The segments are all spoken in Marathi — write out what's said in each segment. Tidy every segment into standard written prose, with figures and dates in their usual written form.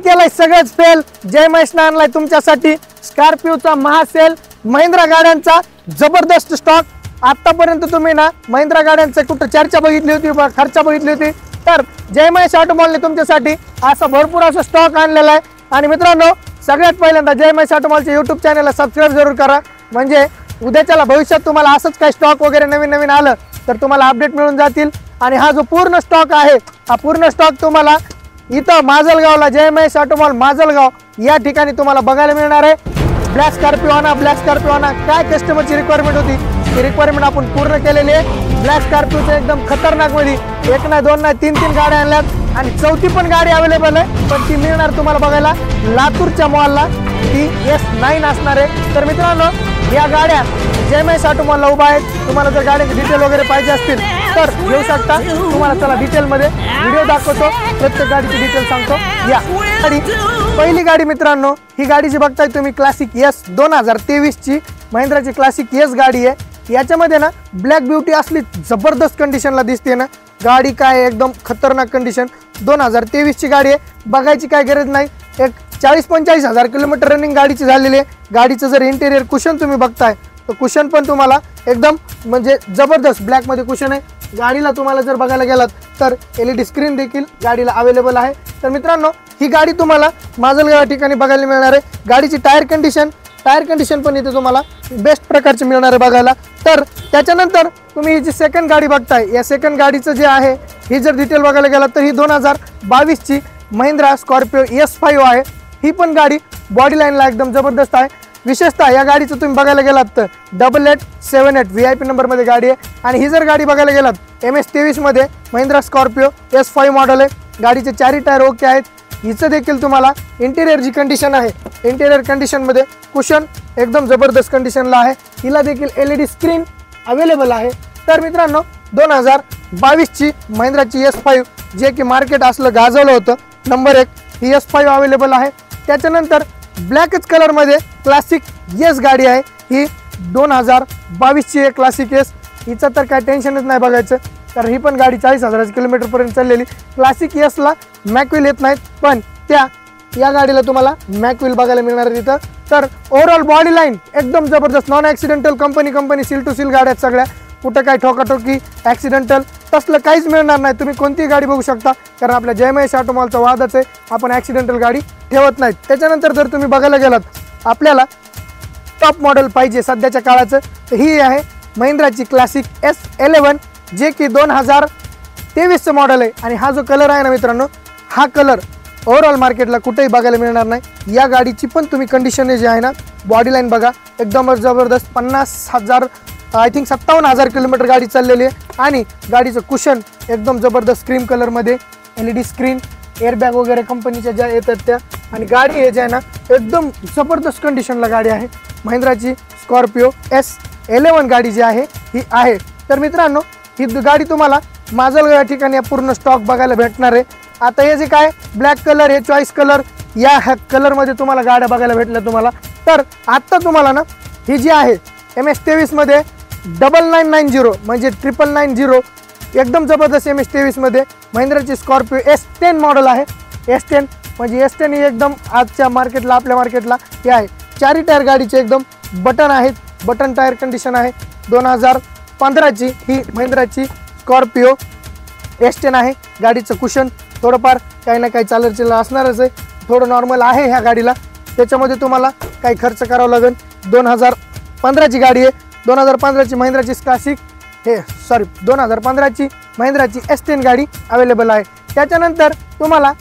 केलाय सगळंच फेल। जय महेशने आणलाय तुमच्यासाठी स्कॉर्पिओचा महासेल। महिंद्रा गाड्यांचा जबरदस्त स्टॉक। आतापर्यंत तुम्ही ना महिंद्रा गाड्यांचं कुठं चर्चा बघितली होती, खर्च बघितली होती, तर जय महेश ऑटोमॉलने तुमच्यासाठी असा भरपूर असा स्टॉक आणलेला आहे। आणि मित्रांनो, सगळ्यात पहिल्यांदा जय महेश ऑटोमॉलच्या यूट्यूब चॅनलला सबस्क्राईब जरूर करा, म्हणजे उद्याच्याला भविष्यात तुम्हाला असंच काही स्टॉक वगैरे नवीन आलं तर तुम्हाला अपडेट मिळून जातील। आणि हा जो पूर्ण स्टॉक आहे, हा पूर्ण स्टॉक तुम्हाला इथं माजलगावला जय महेश ऑटोमॉल माजलगाव या ठिकाणी तुम्हाला बघायला मिळणार आहे। ब्लॅक स्कॉर्पिओ आणा काय कस्टमरची रिक्वायरमेंट होती, ती रिक्वायरमेंट आपण पूर्ण केलेली आहे। ब्लॅक स्कॉर्पिओचं एकदम खतरनाक मध्ये एक नाही दोन नाही तीन गाड्या आणल्यात आणि चौथी पण गाडी अवेलेबल आहे, पण ती मिळणार तुम्हाला बघायला लातूरच्या मॉलला, ती S9 असणार आहे। तर मित्रांनो, या गाड्या जय महेश ऑटोमॉलला उभा आहेत। तुम्हाला जर गाड्यांचे डिटेल वगैरे पाहिजे असतील तर घेऊ शकता। तुम्हाला चला डिटेल मध्ये व्हिडिओ दाखवतो, प्रत्येक गाडीची डिटेल सांगतो। या गाडी पहिली गाडी मित्रांनो, ही गाडी जी बघताय तुम्ही क्लासिक S 2023 ची महिंद्राची क्लासिक S गाडी आहे। याच्यामध्ये ना ब्लॅक ब्युटी असली जबरदस्त कंडिशनला दिसते ना गाडी, काय एकदम खतरनाक कंडिशन। 2023 ची गाडी आहे, बघायची काय गरज नाही। एक 40-45 हजार किलोमीटर रनिंग गाडीची झालेली आहे। गाडीचं जर इंटेरियर कुशन तुम्ही बघताय तर कुशन पण तुम्हाला एकदम म्हणजे जबरदस्त ब्लॅक मध्ये कुशन आहे। गाडीला तुम्हाला जर बघायला गेलात तर LED स्क्रीन देखील गाडीला अवेलेबल आहे। तर मित्रांनो, ही गाडी तुम्हाला माजलगाव या ठिकाणी बघायला मिळणार आहे। गाडीची टायर कंडिशन पण इथे तुम्हाला बेस्ट प्रकारची मिळणार आहे बघायला। तर त्याच्यानंतर तुम्ही ही जी सेकंड गाडी बघताय, या सेकंड गाडीचं जे आहे, ही जर डिटेल बघायला गेलात तर ही 2022 ची महिंद्रा स्कॉर्पिओ S5 आहे। ही पण गाडी बॉडी लाईनला एकदम जबरदस्त आहे। विशेषतः या गाडीचं तुम्ही बघायला गेलात तर 8878 VIP नंबर मध्ये गाडी आहे। आणि ही जर गाडी बघायला गेलात MS 23 मध्ये महिंद्रा स्कॉर्पिओ S5 मॉडेल आहे। गाडीचे चारही टायर ओके आहेत। हिचं देखील तुम्हाला इंटेरियर जी कंडिशन आहे, इंटेरियर कंडिशन मध्ये कुशन एकदम जबरदस्त कंडिशनला आहे। हिला देखील LED स्क्रीन अवेलेबल आहे। तर मित्रांनो, 2022 ची महिंद्राची S5 जे की मार्केट असलं गाजवलं होतं नंबर 1, ही S5 अवेलेबल आहे। त्याच्यानंतर ब्लॅकच कलर मध्ये क्लासिक S गाडी आहे। ही 2022 ची क्लासिक S, हिचं तर काय टेन्शनच नाही बघायचं, कारण ही पण गाडी 40,000 किलोमीटर पर्यंत चाललेली। क्लासिक S ला मॅकविल येत नाहीत, पण या गाडीला तुम्हाला मॅकविल बघायला मिळणार आहे तिथं। तर ओव्हरऑल बॉडी लाईन एकदम जबरदस्त, non accidental company seal to seal गाड्या सगळ्या, कुठं काय ठोकाठोकी ॲक्सिडेंटल तसलं काहीच मिळणार नाही। तुम्ही कोणतीही गाडी बघू शकता, कारण आपल्या जय महेश ऑटोमॉलचा वादच आहे, आपण ॲक्सिडेंटल गाडी ठेवत नाहीत। त्याच्यानंतर जर तुम्ही बघायला गेलात, आपल्याला टॉप मॉडेल पाहिजे सध्याच्या काळाचं, तर ही आहे महिंद्राची क्लासिक S11 जे की 2023चं मॉडेल आहे। आणि हा जो कलर आहे ना मित्रांनो, हा कलर ओव्हरऑल मार्केटला कुठेही बघायला मिळणार नाही। या गाडीची पण तुम्ही कंडिशन जी आहे ना, बॉडी लाईन बघा एकदम जबरदस्त। 50,000 आय थिंक 57,000 किलोमीटर गाडी चाललेली आहे। आणि गाडीचं कुशन एकदम जबरदस्त क्रीम कलरमध्ये, LED स्क्रीन, एअरबॅग वगैरे कंपनीच्या ज्या येतात त्या। आणि गाडी हे जे आहे ना एकदम जबरदस्त कंडिशनला गाडी आहे। महिंद्राची स्कॉर्पिओ S11 गाडी जी आहे ही आहे। तर मित्रांनो, ही गाडी तुम्हाला माजलगाव या ठिकाणी पूर्ण स्टॉक बघायला भेटणार आहे। आता हे जे काय ब्लॅक कलर, हे चॉईस कलर, या कलरमध्ये तुम्हाला गाड्या बघायला भेटल्या तुम्हाला। तर आत्ता तुम्हाला ना ही जी आहे MS 23 मध्ये 9990 म्हणजे 9990 एकदम जबरदस्त MS 23 मध्ये महिंद्राची स्कॉर्पिओ S10 मॉडेल आहे। S10 म्हणजे S10 ही एकदम आजच्या मार्केटला, आपल्या मार्केटला हे आहे। चारही टायर गाडीचे एकदम बटन आहेत, बटन टायर कंडिशन आहे। 2015 ची ही महिंद्राची स्कॉर्पिओ S10 आहे। गाडीचं कुशन थोडंफार काही ना काही चालर असणारच आहे, थोडं नॉर्मल आहे ह्या गाडीला, त्याच्यामध्ये तुम्हाला काही खर्च करावा लागेल। 2015 ची गाडी आहे, 2015 ची महिंद्राची क्लासिक 2015 ची महिंद्राची S10 गाडी अवेलेबल आहे। त्याच्यानंतर तुम्हाला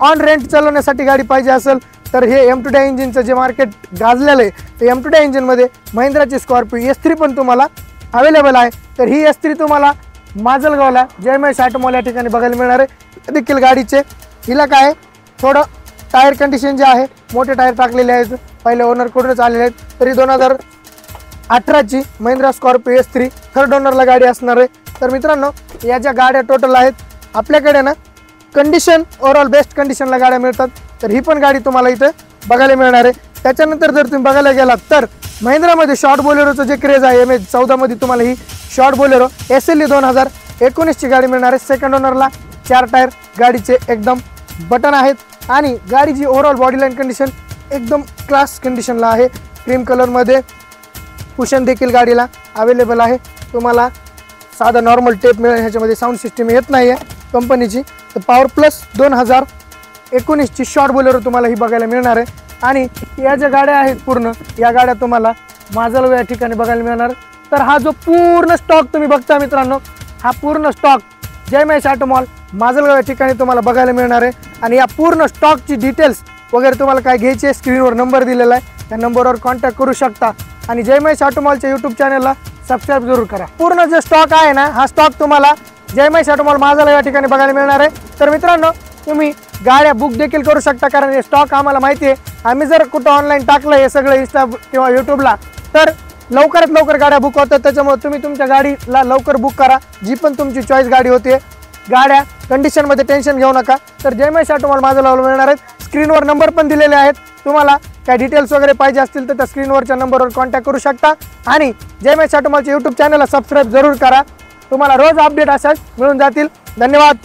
ऑन रेंट चालवण्यासाठी गाडी पाहिजे असेल तर हे M2 इंजिनचं जे मार्केट गाजलेलं आहे, ते M2 इंजिनमध्ये महिंद्राची स्कॉर्पिओ S3 पण तुम्हाला अवेलेबल आहे। तर ही S3 तुम्हाला माजलगावला जय महेश ऑटोमॉल या ठिकाणी बघायला मिळणार आहे। देखील गाडीचे हिला काय थोडं टायर कंडिशन जे आहे, मोठे टायर टाकलेले आहेत, पहिले ओनरकडूनच आलेले आहेत। तरी 2018 ची महिंद्रा स्कॉर्पिओ S3 थर्ड ओनरला गाडी असणार आहे। तर मित्रांनो, या ज्या गाड्या टोटल आहेत आपल्याकडे ना, कंडिशन ओव्हरऑल बेस्ट कंडिशनला गाड्या मिळतात। तर ही पण गाडी तुम्हाला इथे बघायला मिळणार आहे। त्याच्यानंतर जर तुम्ही बघायला गेलात तर महिंद्रामध्ये शॉर्ट बोलेरोचं जे क्रेज आहे, MS 14 मध्ये तुम्हाला ही शॉर्ट बोलेरो SLE 2019 ची गाडी मिळणार आहे। सेकंड ओनरला 4 टायर गाडीचे एकदम बटन आहेत। आणि गाडीची ओव्हरऑल बॉडी लाईन कंडिशन एकदम क्लास कंडिशनला आहे। क्रीम कलरमध्ये कुशन देखील गाडीला अवेलेबल आहे। तुम्हाला साधा नॉर्मल टेप मिळेल, ह्याच्यामध्ये साऊंड सिस्टीम येत नाही आहे कंपनीची। तर पॉवर प्लस 2019ची शॉर्ट बोलेरो तुम्हाला ही बघायला मिळणार आहे। आणि या ज्या गाड्या आहेत पूर्ण या गाड्या तुम्हाला माजलगाव या ठिकाणी बघायला मिळणार। तर हा जो पूर्ण स्टॉक तुम्ही बघता मित्रांनो, हा पूर्ण स्टॉक जय महेश ऑटो मॉल माजलगाव या ठिकाणी तुम्हाला बघायला मिळणार आहे। आणि या पूर्ण स्टॉकची डिटेल्स वगैरे तुम्हाला काय घ्यायची आहे, स्क्रीनवर नंबर दिलेला आहे, त्या नंबरवर कॉन्टॅक्ट करू शकता। आणि जय महेश ऑटो मॉलच्या यूट्यूब चॅनलला सबस्क्राईब जरूर करा। पूर्ण जो स्टॉक आहे ना, हा स्टॉक तुम्हाला जय महेश ऑटो मॉल माजलगाव या ठिकाणी बघायला मिळणार आहे। तर मित्रांनो तुम्ही गाड्या बुक देखील करू शकता, कारण हे स्टॉक आम्हाला माहिती आहे। आम्ही जर कुठं ऑनलाईन टाकलं हे सगळं इंस्टा किंवा यूट्यूबला तर लवकरात लवकर गाड्या बुक होतात। त्याच्यामुळे तुम्ही तुमच्या गाडीला लवकर बुक करा, जी पण तुमची चॉईस गाडी होते। गाड्या कंडिशनमध्ये टेन्शन घेऊ नका। तर जय महेश ऑटो मॉल माजलगावला मिळणार आहेत। स्क्रीनवर नंबर पण दिलेले आहेत, तुम्हाला काय डिटेल्स वगैरे पाहिजे असतील तर त्या स्क्रीनवरच्या नंबरवर कॉन्टॅक्ट करू शकता। आणि जय महेश ऑटो मॉलच्या यूट्यूब चॅनलला सबस्क्राईब जरूर करा, तुम्हाला रोज अपडेट अशाच मिळून जातील। धन्यवाद।